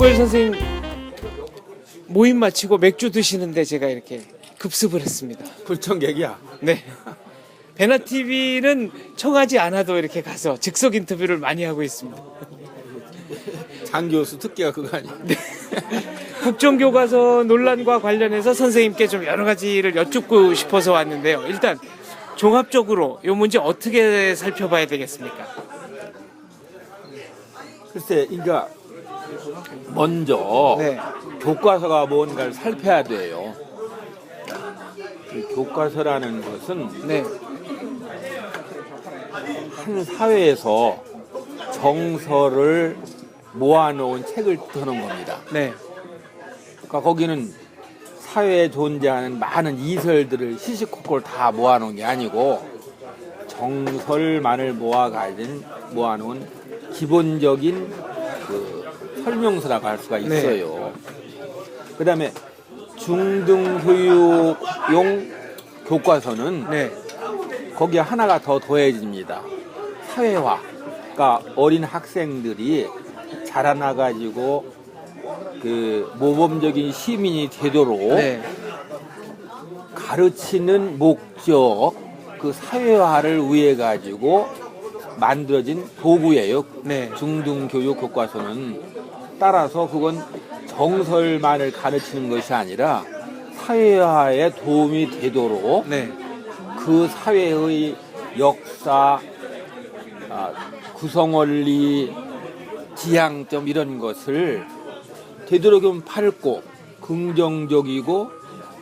이소일 선생님 모임 마치고 맥주 드시는데 제가 이렇게 급습을 했습니다. 불청객이야. 네. 배나TV는 청하지 않아도 이렇게 가서 즉석 인터뷰를 많이 하고 있습니다. 장 교수 특기가 그거 아니야? 네. 국정교과서 논란과 관련해서 선생님께 좀 여러 가지를 여쭙고 싶어서 왔는데요. 일단 종합적으로 이 문제 어떻게 살펴봐야 되겠습니까? 글쎄, 그러니까 먼저 네. 교과서가 뭔가를 살펴야 돼요. 그 교과서라는 것은 네. 한 사회에서 정서를 모아놓은 책을 뜻하는 겁니다. 네. 그러니까 거기는 사회에 존재하는 많은 이설들을 시시콜콜 다 모아놓은 게 아니고 정설만을 모아놓은 기본적인 그 설명서라고 할 수가 있어요. 그다음에 중등교육용 교과서는 네. 거기에 하나가 더 더해집니다. 사회화. 그러니까 어린 학생들이 자라나가지고 그 모범적인 시민이 되도록 네. 가르치는 목적, 그 사회화를 위해 가지고 만들어진 도구예요. 네. 중등교육 교과서는. 따라서 그건 정설만을 가르치는 것이 아니라 사회화에 도움이 되도록 네. 그 사회의 역사, 구성원리, 지향점 이런 것을 되도록이면 밝고 긍정적이고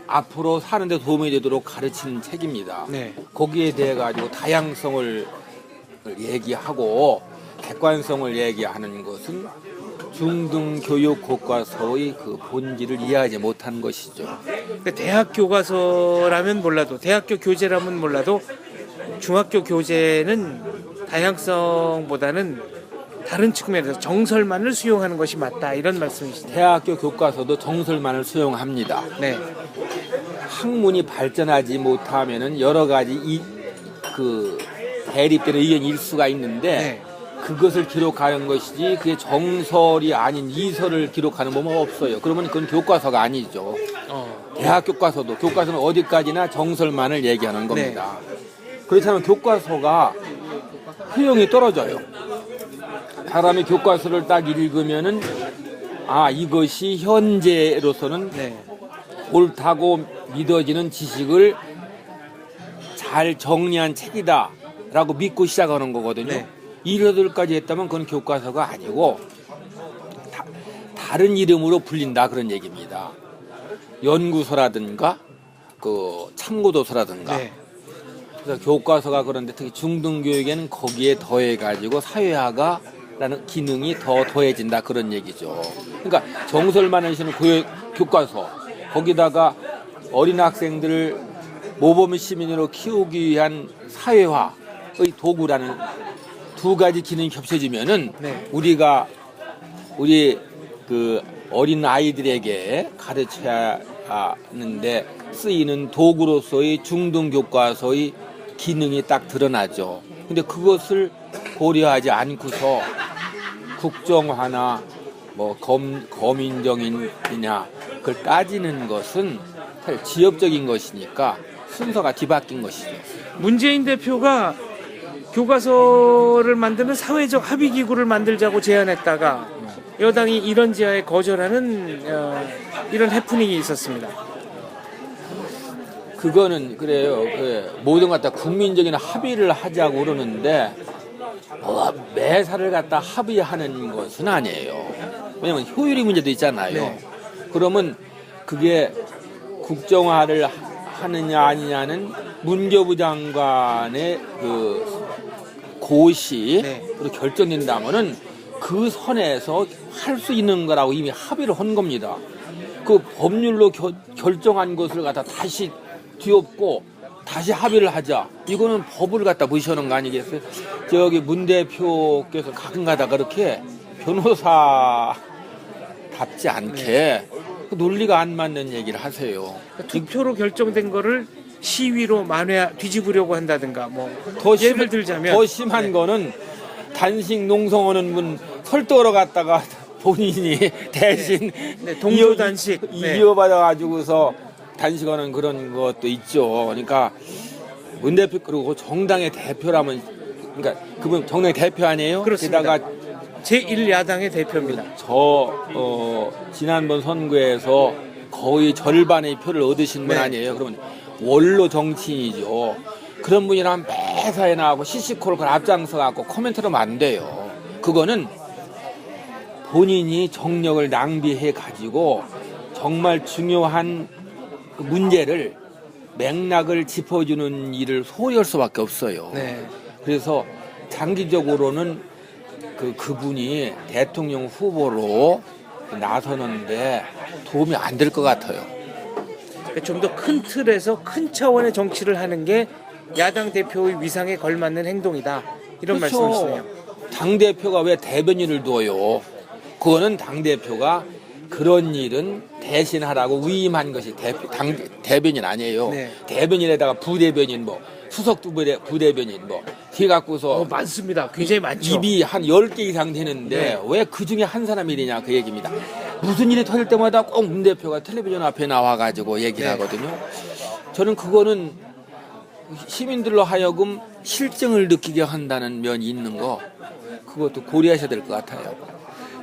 앞으로 사는데 도움이 되도록 가르치는 책입니다. 네. 거기에 대해 가지고 다양성을 얘기하고 객관성을 얘기하는 것은 중등교육 교과서의 그 본질을 이해하지 못한 것이죠. 그러니까 대학 교과서라면 몰라도 대학교 교재라면 몰라도 중학교 교재는 다양성보다는 다른 측면에서 정설만을 수용하는 것이 맞다 이런 말씀이시죠. 대학교 교과서도 정설만을 수용합니다. 네. 학문이 발전하지 못하면은 여러 가지 그 대립되는 의견이 일 수가 있는데 네. 그것을 기록하는 것이지 그게 정설이 아닌 이설을 기록하는 법은 없어요. 그러면 그건 교과서가 아니죠. 대학 교과서는 어디까지나 정설만을 얘기하는 겁니다. 그렇지 않으면 교과서가 효용이 떨어져요. 사람이 교과서를 딱 읽으면은 이것이 현재로서는 네. 옳다고 믿어지는 지식을 잘 정리한 책이다라고 믿고 시작하는 거거든요. 네. 이러들까지 했다면 그건 교과서가 아니고 다른 이름으로 불린다 그런 얘기입니다. 연구서라든가 그 참고도서라든가. 네. 그래서 교과서가 그런데 특히 중등교육에는 거기에 더해가지고 사회화가라는 기능이 더 더해진다 그런 얘기죠. 그러니까 정설만을 쓰는 교과서 거기다가 어린 학생들을 모범 시민으로 키우기 위한 사회화의 도구라는 두 가지 기능이 겹쳐지면은 네. 우리 그 어린 아이들에게 가르쳐야 하는데 쓰이는 도구로서의 중등 교과서의 기능이 딱 드러나죠. 근데 그것을 고려하지 않고서 국정화나 뭐 거민정이냐 그걸 따지는 것은 사실 지엽적인 것이니까 순서가 뒤바뀐 것이죠. 문재인 대표가 교과서를 만드는 사회적 합의기구를 만들자고 제안했다가 여당이 이런 제안에 거절하는 이런 해프닝이 있었습니다. 그거는 그래요. 모든 것 다 국민적인 합의를 하자고 그러는데 매사를 갖다 합의하는 것은 아니에요. 왜냐하면 효율이 문제도 있잖아요. 네. 그러면 그게 국정화를 하느냐 아니냐는 문교부 장관의 그 고시로 네. 결정된다면은 그 선에서 할 수 있는 거라고 이미 합의를 한 겁니다. 그 법률로 결정한 것을 갖다 다시 뒤엎고 다시 합의를 하자. 이거는 법을 갖다 무시하는 거 아니겠어요? 저기 문 대표께서 가끔가다 그렇게 변호사답지 않게 그 논리가 안 맞는 얘기를 하세요. 투표로 결정된 거를 시위로 뒤집으려고 한다든가 뭐 더 예를 들자면 더 심한 거는 단식 농성하는 분 설득하러 갔다가 본인이 대신 네, 동조 단식. 네. 이어받아가지고서 단식하는 그런 것도 있죠. 그러니까 문 대표 그리고 정당의 대표라면 그러니까 그분 정당의 대표 아니에요? 그렇습니다. 게다가 제1야당의 대표입니다. 지난번 선거에서 거의 절반의 표를 얻으신 분 네. 아니에요? 그러면 원로 정치인이죠. 그런 분이랑 매사에 나가고 시시콜콜 앞장서 갖고 코멘트를 하면 안 돼요. 그거는 본인이 정력을 낭비해 가지고 정말 중요한 그 문제를 맥락을 짚어주는 일을 소홀히 할 수밖에 없어요. 네. 그래서 장기적으로는 그분이 대통령 후보로 나서는데 도움이 안 될 것 같아요. 좀 더 큰 틀에서 큰 차원의 정치를 하는 게 야당 대표의 위상에 걸맞는 행동이다. 이런 그렇죠. 말씀이시네요. 당대표가 왜 대변인을 둬요? 그거는 당대표가 그런 일은 대신하라고 위임한 것이 대변인 아니에요. 네. 대변인에다가 부대변인 수석 부대변인 뒤 갖고서 많습니다. 굉장히 많죠. 입이 한 10개 이상 되는데 네. 왜 그 중에 한 사람이냐 그 얘기입니다. 무슨 일이 터질 때마다 꼭 문 대표가 텔레비전 앞에 나와가지고 얘기를 네. 하거든요. 저는 그거는 시민들로 하여금 실증을 느끼게 한다는 면이 있는 거 그것도 고려하셔야 될 것 같아요.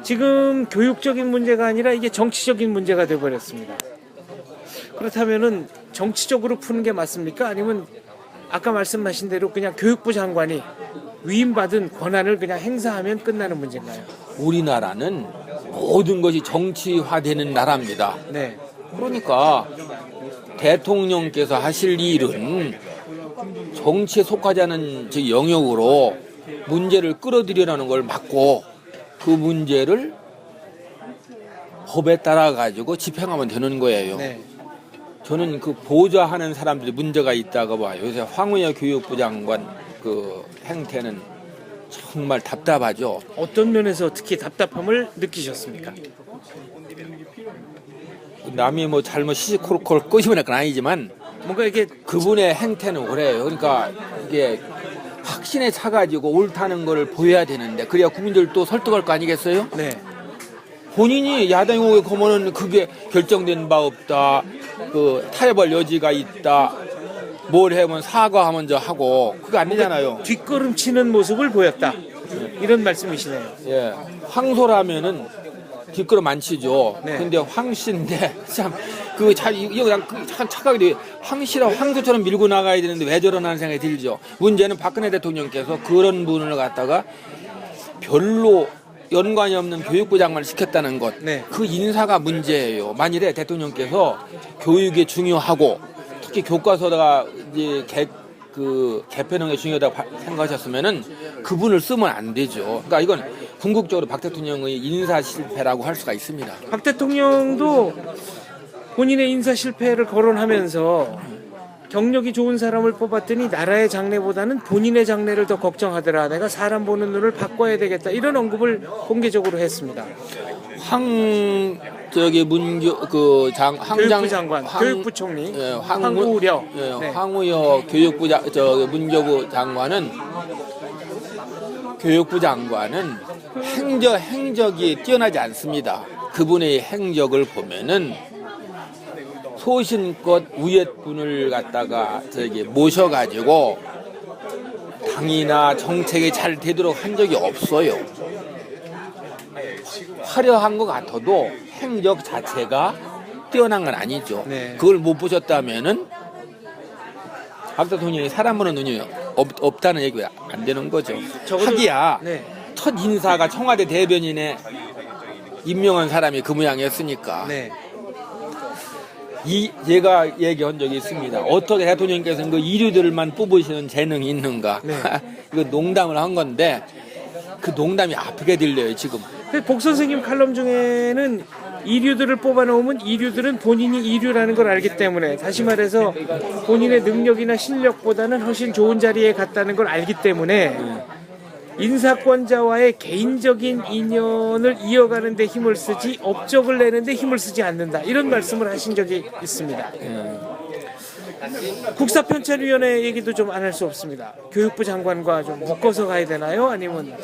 지금 교육적인 문제가 아니라 이게 정치적인 문제가 돼버렸습니다. 그렇다면은 정치적으로 푸는 게 맞습니까? 아니면 아까 말씀하신 대로 그냥 교육부 장관이 위임받은 권한을 그냥 행사하면 끝나는 문제인가요? 우리나라는 모든 것이 정치화되는 나라입니다. 네. 그러니까 대통령께서 하실 일은 정치에 속하지 않은 저 영역으로 문제를 끌어들이라는 걸 막고 그 문제를 법에 따라 가지고 집행하면 되는 거예요. 네. 저는 그 보좌하는 사람들이 문제가 있다고 봐요. 요새 황우여 교육부 장관 그 행태는 정말 답답하죠. 어떤 면에서 특히 답답함을 느끼셨습니까? 남이 뭐 잘못 시시콜콜 꼬시면 그건 아니지만 뭔가 이게 그분의 행태는 그래요. 그러니까 이게 확신에 차가지고 옳다는 걸 보여야 되는데 그래야 국민들도 설득할 거 아니겠어요? 네. 본인이 야당이 오게 그러면은 그게 결정된 바 없다. 그 타협할 여지가 있다. 뭘 해면 사과하면 저 하고 그게 안 되잖아요. 뒷걸음치는 모습을 보였다. 이런 말씀이시네요. 예, 황소라면은 뒷걸음 안 치죠. 네. 근데 황씨인데 참 그 이거 그냥 참 착하게 돼. 황씨라 황소처럼 밀고 나가야 되는데 왜 저러나 하는 생각이 들죠. 문제는 박근혜 대통령께서 그런 분을 갖다가 별로 연관이 없는 교육부 장관을 시켰다는 것. 네. 그 인사가 문제예요. 만일에 대통령께서 교육이 중요하고 특히 교과서가 이제 개편하는 게 중요하다고 생각하셨으면은 그분을 쓰면 안 되죠. 그러니까 이건 궁극적으로 박 대통령의 인사 실패라고 할 수가 있습니다. 박 대통령도 본인의 인사 실패를 거론하면서 경력이 좋은 사람을 뽑았더니 나라의 장래보다는 본인의 장래를 더 걱정하더라. 내가 사람 보는 눈을 바꿔야 되겠다. 이런 언급을 공개적으로 했습니다. 교육부 장관, 교육부총리 예, 황우여. 예, 네. 황우여 문교부 장관은 교육부 장관은 행적이 뛰어나지 않습니다. 그분의 행적을 보면은 소신껏 위에 분을 갖다가 모셔가지고 당이나 정책이 잘 되도록 한 적이 없어요. 화려한 것 같아도 행적 자체가 뛰어난 건 아니죠. 네. 그걸 못 보셨다면은 박 대통령이 사람 보는 눈이 없다는 얘기가 안 되는 거죠. 하기야 네. 첫 인사가 청와대 대변인에 임명한 사람이 그 모양이었으니까. 네. 제가 얘기한 적이 있습니다. 어떻게 대통령께서는 그 이류들만 뽑으시는 재능이 있는가? 네. 이거 농담을 한 건데 그 농담이 아프게 들려요 지금. 복 선생님 칼럼 중에는 이류들을 뽑아놓으면 이류들은 본인이 이류라는 걸 알기 때문에, 다시 말해서 본인의 능력이나 실력보다는 훨씬 좋은 자리에 갔다는 걸 알기 때문에 인사권자와의 개인적인 인연을 이어가는 데 힘을 쓰지 업적을 내는 데 힘을 쓰지 않는다, 이런 말씀을 하신 적이 있습니다. 국사편찬위원회 얘기도 좀 안 할 수 없습니다. 교육부 장관과 좀 묶어서 가야 되나요? 아니면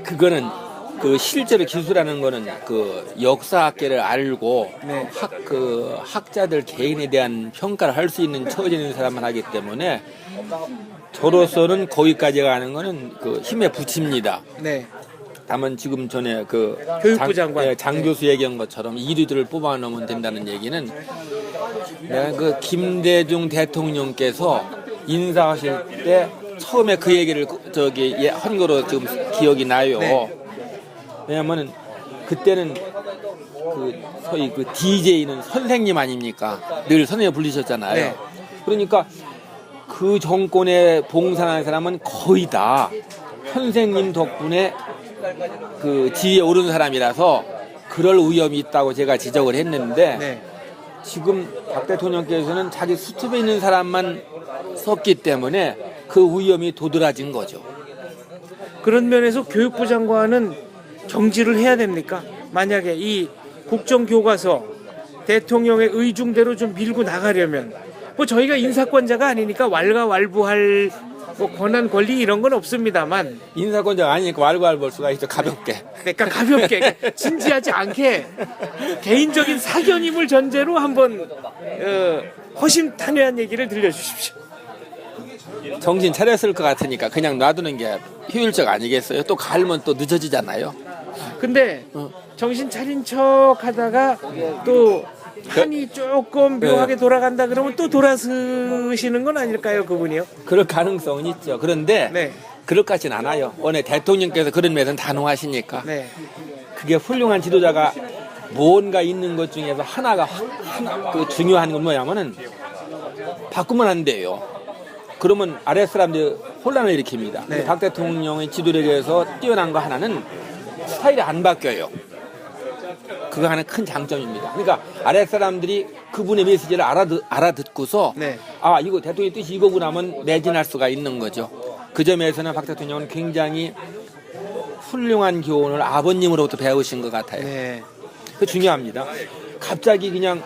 그거는 그 실제로 기수라는 거는 그 역사학계를 알고 네. 학자들 개인에 대한 평가를 할 수 있는 처지에 있는 사람만 하기 때문에 저로서는 거기까지 가는 거는 그 힘에 부칩니다. 네. 다만 지금 전에 그 교육부 장관. 장 교수 얘기한 것처럼 1위들을 뽑아놓으면 된다는 얘기는 내가 그 김대중 대통령께서 인사하실 때 처음에 그 얘기를 한 거로 지금 기억이 나요. 네. 왜냐면은 그때는 그 소위 그 DJ는 선생님 아닙니까? 늘 선생님 부르셨잖아요. 네. 그러니까 그 정권에 봉사하는 사람은 거의 다 선생님 덕분에 그 지위에 오른 사람이라서 그럴 위험이 있다고 제가 지적을 했는데 네. 지금 박 대통령께서는 자기 수첩에 있는 사람만 썼기 때문에 그 위험이 도드라진 거죠. 그런 면에서 교육부 장관은 경질을 해야 됩니까? 만약에 이 국정교과서 대통령의 의중대로 좀 밀고 나가려면 뭐 저희가 인사권자가 아니니까 왈가왈부할 뭐 권한 권리 이런 건 없습니다만 인사권자가 아니니까 왈가왈부 볼 수가 있죠. 가볍게. 그러니까 가볍게 진지하지 않게 개인적인 사견임을 전제로 한번 허심탄회한 얘기를 들려주십시오. 정신 차렸을 것 같으니까 그냥 놔두는 게 효율적 아니겠어요? 또 갈면 또 늦어지잖아요. 근데 정신 차린 척 하다가 또 한이 조금 묘하게 돌아간다 그러면 또 돌아서시는 건 아닐까요, 그분이요? 그럴 가능성은 있죠. 그런데 네. 그럴 것 같진 않아요. 원래 대통령께서 그런 면에서는 단호하시니까. 네. 그게 훌륭한 지도자가 뭔가 있는 것 중에서 하나 그 중요한 건 뭐냐면은 바꾸면 안 돼요. 그러면 아랫사람들이 혼란을 일으킵니다. 근데 박 대통령의 지도력에서 뛰어난 거 하나는 스타일이 안 바뀌어요. 그거 하나 큰 장점입니다. 그러니까 아랫사람들이 그분의 메시지를 알아듣고서 네. 아 이거 대통령의 뜻이 이거구나 하면 매진할 수가 있는 거죠. 그 점에서는 박 대통령은 굉장히 훌륭한 교훈을 아버님으로부터 배우신 것 같아요. 네. 그 중요합니다. 갑자기 그냥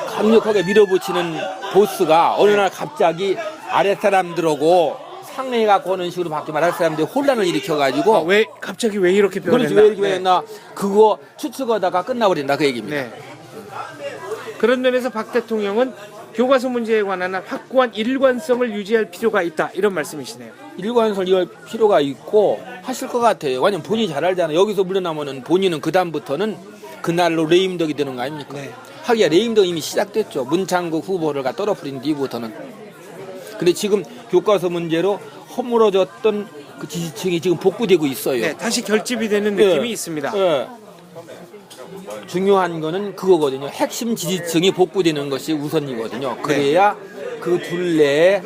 강력하게 밀어붙이는 보스가 어느 날 갑자기 아랫사람들하고 상례해갖고 오는 식으로 바뀌면 아랫사람들이 혼란을 일으켜가지고 왜 갑자기 왜 이렇게 그렇지 변했나? 왜 이렇게 변했나 그거 추측하다가 끝나버린다 그 얘기입니다. 네. 그런 면에서 박 대통령은 교과서 문제에 관한 확고한 일관성을 유지할 필요가 있다 이런 말씀이시네요. 일관성을 이할 필요가 있고 하실 것 같아요. 왜냐면 본인이 잘 알잖아요. 여기서 물러나면은 본인은 그 다음부터는 그날로 레임덕이 되는 거 아닙니까? 네. 하기야 레임덕 이미 시작됐죠. 문창국 후보를 떨어뜨린 뒤부터는. 근데 지금 교과서 문제로 허물어졌던 그 지지층이 지금 복구되고 있어요. 네, 다시 결집이 되는 느낌이 있습니다. 네. 중요한 거는 그거거든요. 핵심 지지층이 복구되는 것이 우선이거든요. 그래야 그 둘레에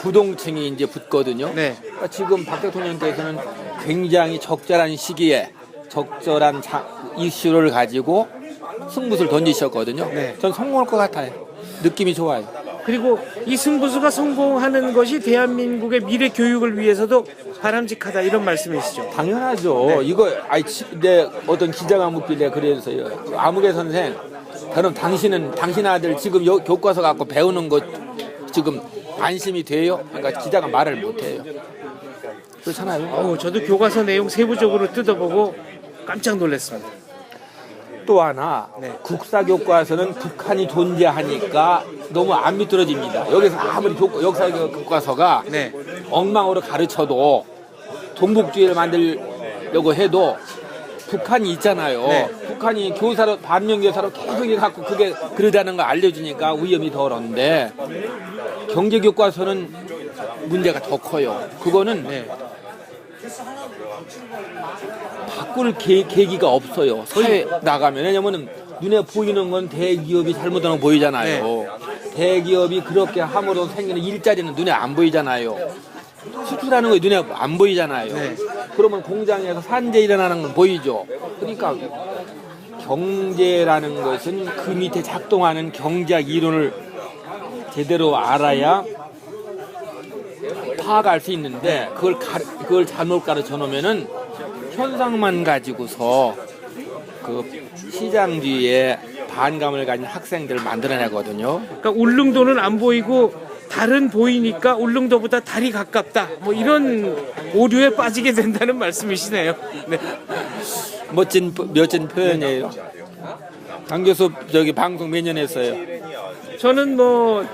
부동층이 이제 붙거든요. 네. 그러니까 지금 박 대통령께서는 굉장히 적절한 시기에 적절한 이슈를 가지고 승부수를 던지셨거든요. 네. 전 성공할 것 같아요. 느낌이 좋아요. 그리고 이 승부수가 성공하는 것이 대한민국의 미래 교육을 위해서도 바람직하다 이런 말씀이시죠. 당연하죠. 네. 이거 내 어떤 기자가 묻길래 그래서요. 아무개 선생, 그럼 당신 아들 지금 교과서 갖고 배우는 것 지금 안심이 돼요? 그러니까 기자가 말을 못해요. 그렇잖아요. 저도 교과서 내용 세부적으로 뜯어보고 깜짝 놀랐습니다. 또 하나 네. 국사 교과서는 북한이 존재하니까 너무 안 미끄러집니다. 여기서 아무리 역사 교과서가 네. 엉망으로 가르쳐도 동북주의를 만들려고 해도 북한이 있잖아요. 네. 북한이 교사로 반면 교사로 계속 갖고 그게 그러다는 걸 알려주니까 위험이 덜한데 경제 교과서는 문제가 더 커요. 그거는 네. 바꿀 계기가 없어요. 사회 나가면. 왜냐면은 눈에 보이는 건 대기업이 잘못하는 거 보이잖아요. 대기업이 그렇게 함으로 생기는 일자리는 눈에 안 보이잖아요. 수출하는 거 눈에 안 보이잖아요. 네. 그러면 공장에서 산재 일어나는 건 보이죠. 그러니까 경제라는 것은 그 밑에 작동하는 경제학 이론을 제대로 알아야 파악할 수 있는데 그걸 잘못 가르쳐 놓으면은 현상만 가지고서 그 시장주의에 반감을 가진 학생들을 만들어내거든요. 그러니까 울릉도는 안 보이고 달은 보이니까 울릉도보다 달이 가깝다. 뭐 이런 오류에 빠지게 된다는 말씀이시네요. 네. 멋진 표현이에요. 강 교수 저기 방송 몇 년 했어요? 저는 뭐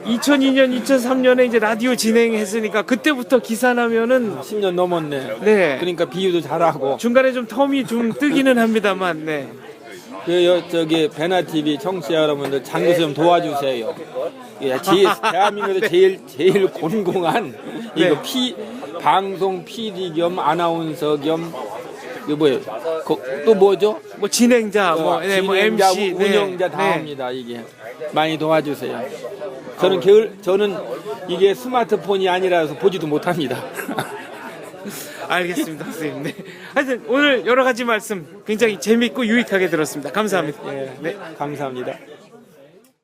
2002년, 2003년에 이제 라디오 진행했으니까 그때부터 기사 나면은 10년 넘었네. 네. 그러니까 비유도 잘하고. 중간에 좀 텀이 좀 뜨기는 합니다만, 네. 저기 배나 TV 청취자 여러분들 장 교수 좀 도와주세요. 예, 대한민국에서 제일 곤궁한 네. 이거 방송 PD 겸 아나운서 겸 이거 뭐예요? 또 뭐죠? 뭐 진행자, 뭐, 네, 뭐 진행자, MC, 운영자 다 네. 합니다. 이게 많이 도와주세요. 저는 이게 스마트폰이 아니라서 보지도 못합니다. 알겠습니다, 선생님. 네. 하여튼 오늘 여러 가지 말씀 굉장히 재밌고 유익하게 들었습니다. 감사합니다. 예, 네. 감사합니다.